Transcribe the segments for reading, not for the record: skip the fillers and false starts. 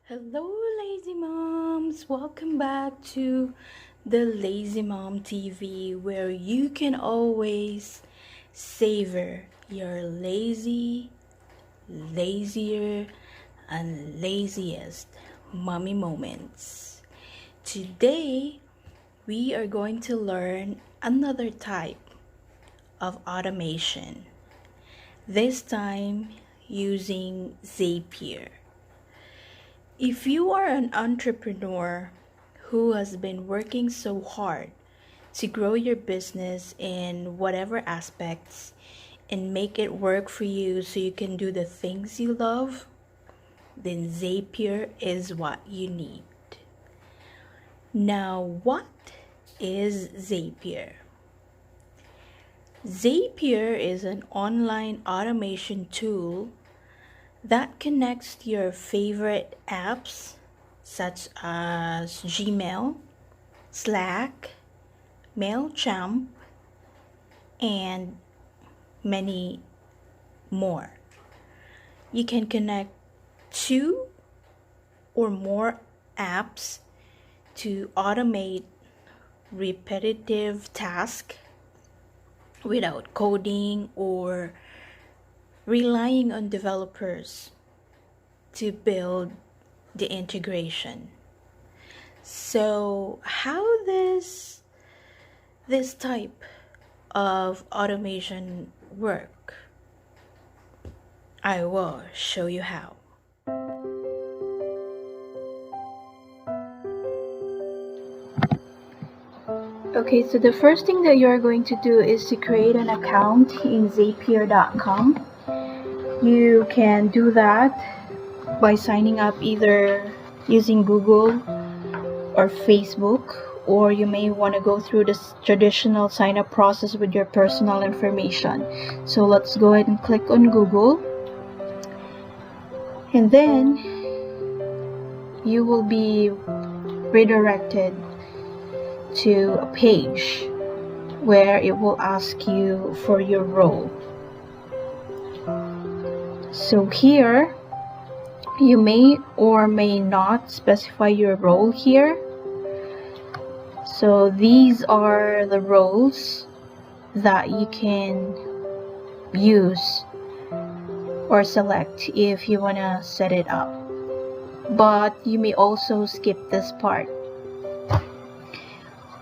Hello, lazy moms. Welcome back to the Lazy Mom TV, where you can always savor your lazier, and laziest mommy moments. Today, we are going to learn another type of automation, this time using Zapier. If you are an entrepreneur who has been working so hard to grow your business in whatever aspects and make it work for you so you can do the things you love, then Zapier is what you need. Now, what is Zapier? Zapier is an online automation tool that connects to your favorite apps such as Gmail, Slack, MailChimp, and many more. You can connect two or more apps to automate repetitive tasks without coding or relying on developers to build the integration. So how does this type of automation work? I will show you how. Okay, so the first thing that you're going to do is to create an account in Zapier.com. You can do that by signing up either using Google or Facebook, or you may want to go through this traditional sign up process with your personal information. So let's go ahead and click on Google, and then you will be redirected to a page where it will ask you for your role. So here you may or may not specify your role here. So these are the roles that you can use or select if you want to set it up. But you may also skip this part.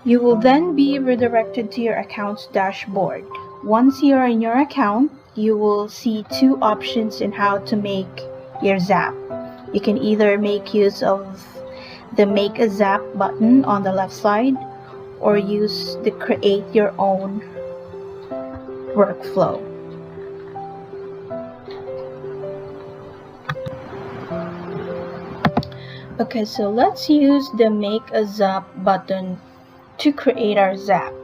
You will then be redirected to your account's dashboard. Once you are in your account, you will see two options in how to make your Zap. You can either make use of the Make a Zap button on the left side, or use the Create Your Own workflow. Okay, so let's use the Make a Zap button to create our Zap.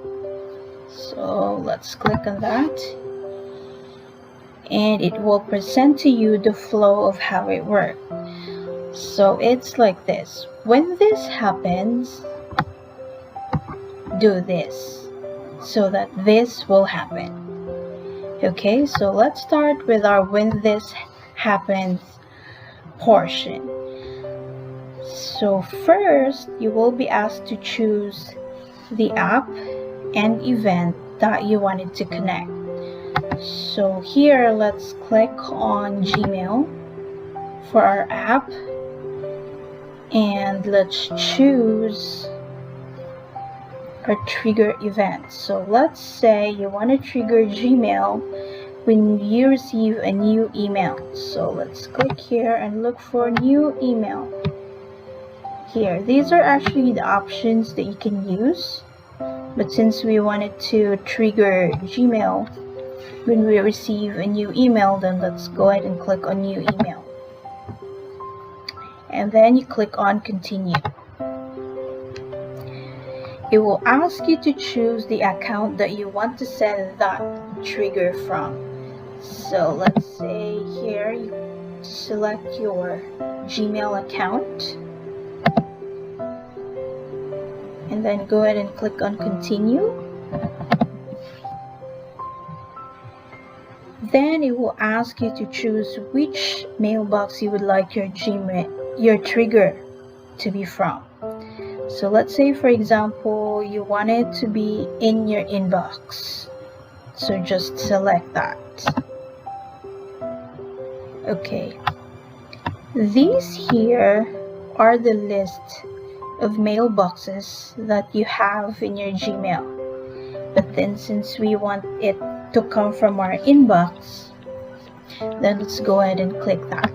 So let's click on that, and it will present to you the flow of how it works. So it's like this. When this happens, do this so that this will happen. Okay, so let's start with our when this happens portion. So first, you will be asked to choose the app and event that you wanted to connect. So here, let's click on Gmail for our app, and let's choose a trigger event. So let's say you want to trigger Gmail when you receive a new email. So let's click here and look for new email. Here, these are actually the options that you can use, but since we wanted to trigger Gmail when we receive a new email, then let's go ahead and click on new email, and then you click on continue. It will ask you to choose the account that you want to send that trigger from. So let's say here you select your Gmail account, and then go ahead and click on continue. Then it will ask you to choose which mailbox you would like your your trigger to be from. So let's say, for example, you want it to be in your inbox. So just select that. Okay. These here are the list of mailboxes that you have in your Gmail. But then since we want it to come from our inbox, then let's go ahead and click that.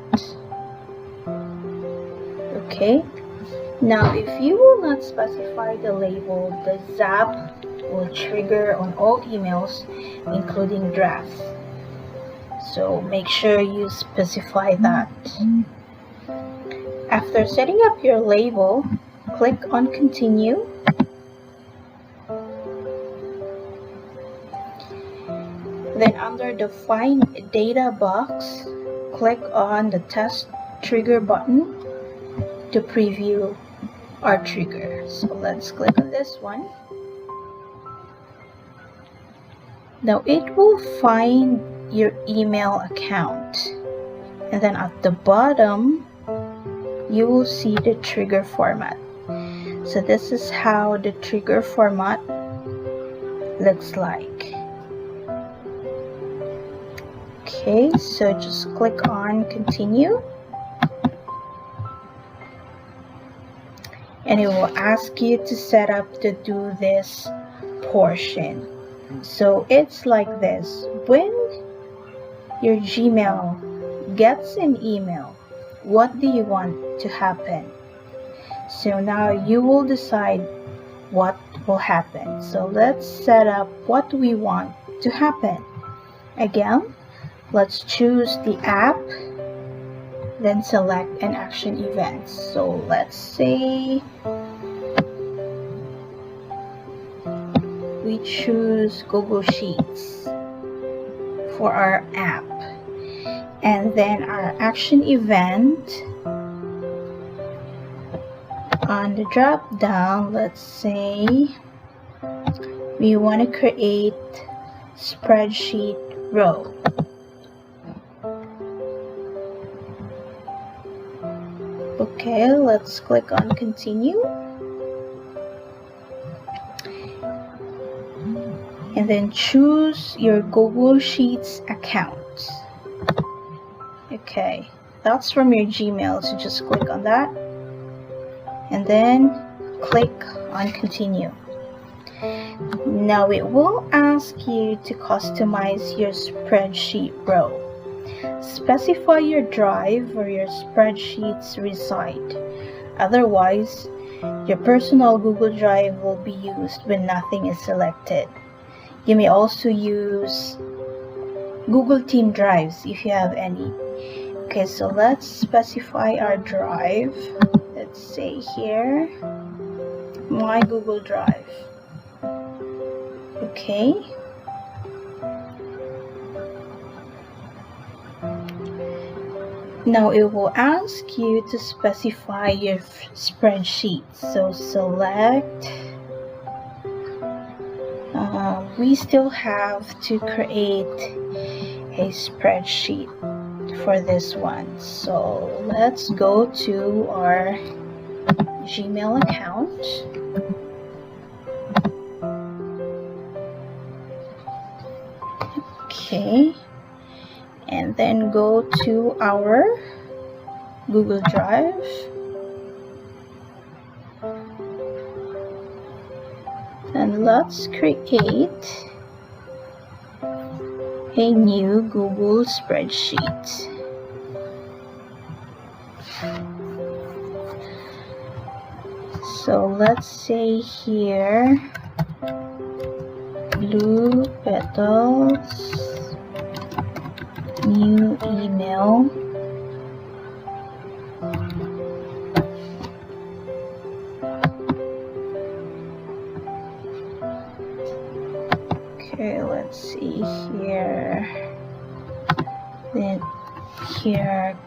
Okay. Now, if you will not specify the label, the Zap will trigger on all emails, including drafts. So make sure you specify that. After setting up your label, click on Continue. Then under the Find Data box, click on the Test Trigger button to preview our trigger. So let's click on this one. Now it will find your email account, and then at the bottom you will see the trigger format. So this is how the trigger format looks like. Okay, so just click on Continue. And it will ask you to set up the do this portion. So it's like this. When your Gmail gets an email, what do you want to happen? So now you will decide what will happen. So let's set up what we want to happen. Again, let's choose the app, then select an action event. So let's say we choose Google Sheets for our app, and then our action event on the drop down, let's say we want to create spreadsheet row. Okay, let's click on Continue. And then choose your Google Sheets account. Okay, that's from your Gmail, so just click on that. And then click on Continue. Now it will ask you to customize your spreadsheet row. Specify your drive where your spreadsheets reside. Otherwise, your personal Google Drive will be used when nothing is selected. You may also use Google Team drives if you have any. Okay, so let's specify our drive. Let's say here, my Google Drive. Okay. Now it will ask you to specify your spreadsheet. So select. We still have to create a spreadsheet for this one. So let's go to our Gmail account. Okay. And then go to our Google Drive. And let's create a new Google spreadsheet. So let's say here, blue petals, new email. Okay, let's see here. Then here,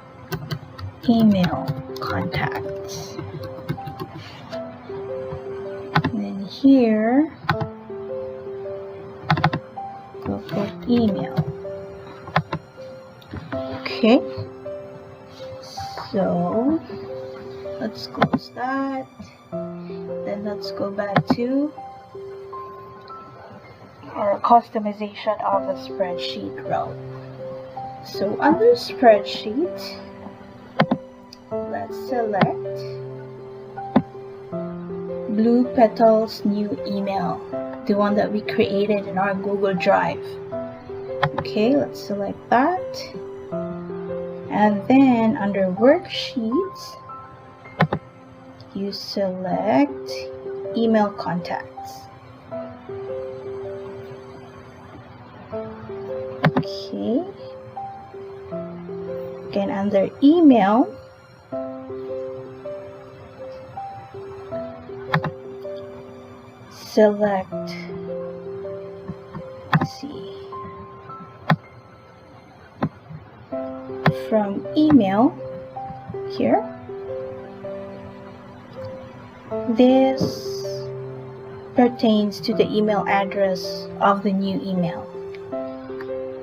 email contacts. And then here, we'll put email. Okay, so Let's close that. Then let's go back to our customization of the spreadsheet row. So under spreadsheet, let's select Blue Petals new email, the one that we created in our Google Drive. Okay, let's select that. And then under worksheets, you select email contacts. Okay. Again, under email, select, let's see, from email here, this pertains to the email address of the new email.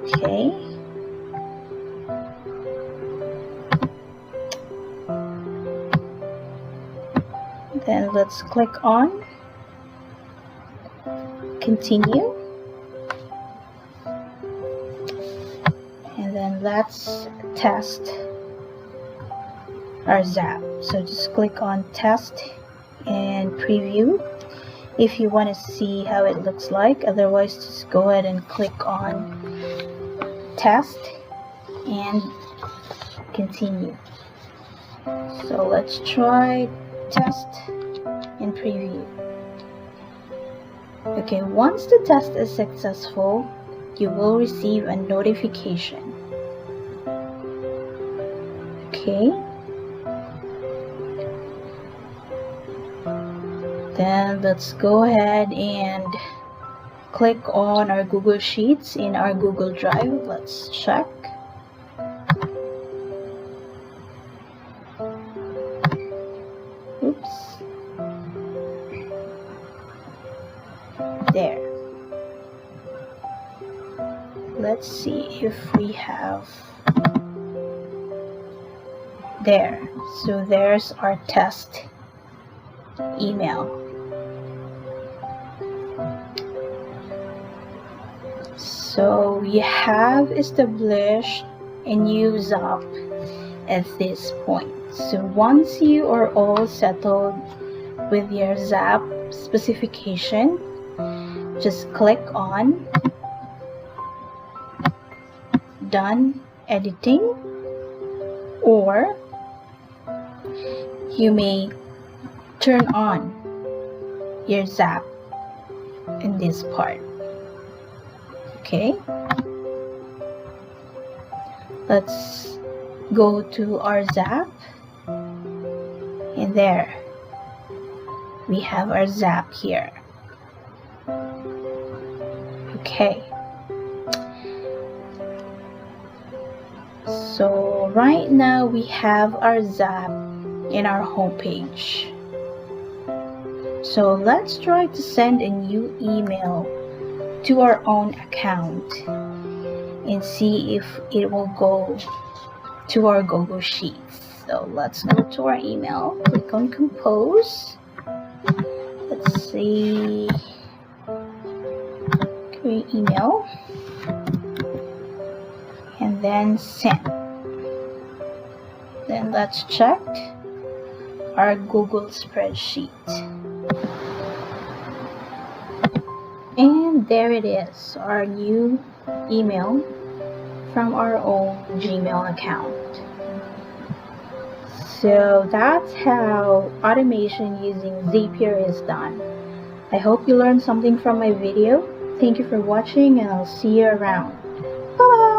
Okay. Then let's click on continue, and then let's test our Zap. So just click on test and preview if you want to see how it looks like. Otherwise, just go ahead and click on test and continue. So let's try test and preview. Okay, once the test is successful, you will receive a notification. Okay. Then let's go ahead and click on our Google Sheets in our Google Drive. Let's check. Oops. There. Let's see if we have there. So there's our test email. So we have established a new Zap at this point. So once you are all settled with your Zap specification, just click on Done Editing, or you may turn on your Zap in this part. Okay, let's go to our Zap, and there we have our Zap here. Okay, so right now we have our Zap in our homepage. So let's try to send a new email to our own account and see if it will go to our Google Sheets. So let's go to our email, click on compose. Let's see, create email, and then send. Then let's check our Google spreadsheet. And there it is, our new email from our own Gmail account. So that's how automation using Zapier is done. I hope you learned something from my video. Thank you for watching, and I'll see you around. Bye!